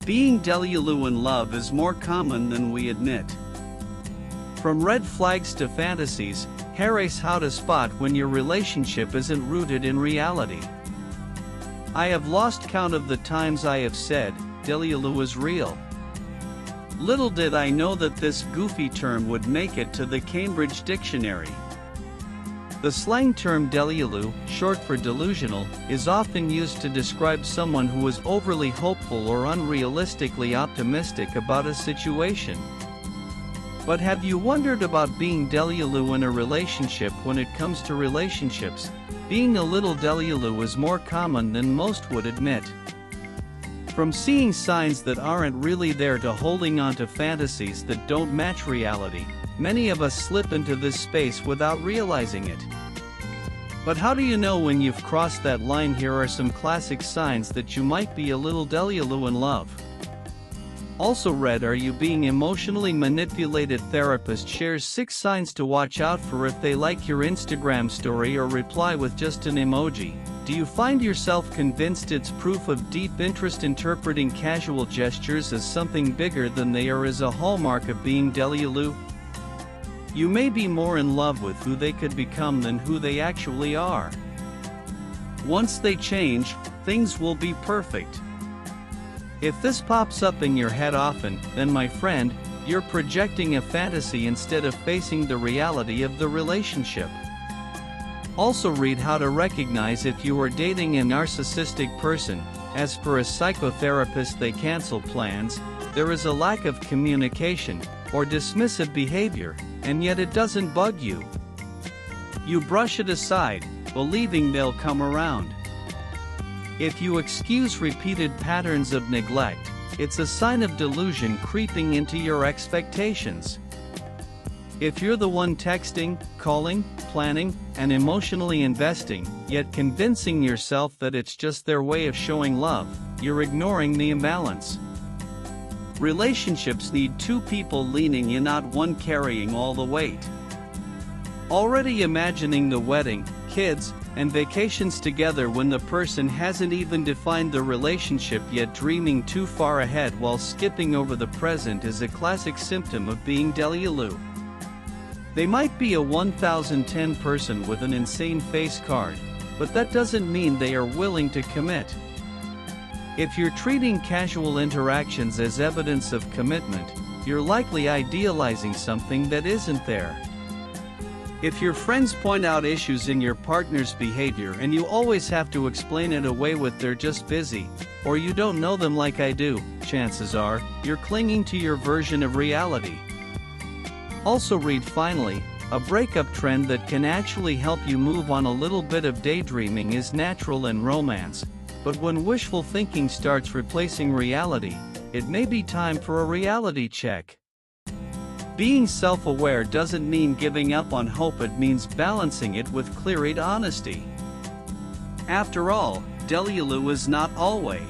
Being delulu in love is more common than we admit. From red flags to fantasies, here's how to spot when your relationship isn't rooted in reality. I have lost count of the times I have said, delulu is real. Little did I know that this goofy term would make it to the Cambridge Dictionary. The slang term delulu, short for delusional, is often used to describe someone who is overly hopeful or unrealistically optimistic about a situation. But have you wondered about being delulu in a relationship? When it comes to relationships, being a little delulu is more common than most would admit. From seeing signs that aren't really there to holding on to fantasies that don't match reality, many of us slip into this space without realizing it. But how do you know when you've crossed that line? Here are some classic signs that you might be a little delulu in love. Also read, are you being emotionally manipulated? Therapist shares 6 signs to watch out for if they like your Instagram story or reply with just an emoji. Do you find yourself convinced it's proof of deep interest? Interpreting casual gestures as something bigger than they are is a hallmark of being delulu. You may be more in love with who they could become than who they actually are. Once they change, things will be perfect. If this pops up in your head often, then my friend, you're projecting a fantasy instead of facing the reality of the relationship. Also read how to recognize if you are dating a narcissistic person. As per a psychotherapist, they cancel plans, there is a lack of communication, or dismissive behavior, and yet it doesn't bug you. You brush it aside, believing they'll come around. If you excuse repeated patterns of neglect, it's a sign of delusion creeping into your expectations. If you're the one texting, calling, planning, and emotionally investing, yet convincing yourself that it's just their way of showing love, you're ignoring the imbalance. Relationships need 2 people leaning in, not one carrying all the weight. Already imagining the wedding, kids, and vacations together when the person hasn't even defined the relationship yet. Dreaming too far ahead while skipping over the present is a classic symptom of being delulu. They might be a 1010 person with an insane face card, but that doesn't mean they are willing to commit. If you're treating casual interactions as evidence of commitment, you're likely idealizing something that isn't there. If your friends point out issues in your partner's behavior and you always have to explain it away with "they're just busy," or "you don't know them like I do," chances are, you're clinging to your version of reality. Also read, finally, a breakup trend that can actually help you move on. A little bit of daydreaming is natural in romance, but when wishful thinking starts replacing reality, it may be time for a reality check. Being self-aware doesn't mean giving up on hope, it means balancing it with clear-eyed honesty. After all, delulu is not always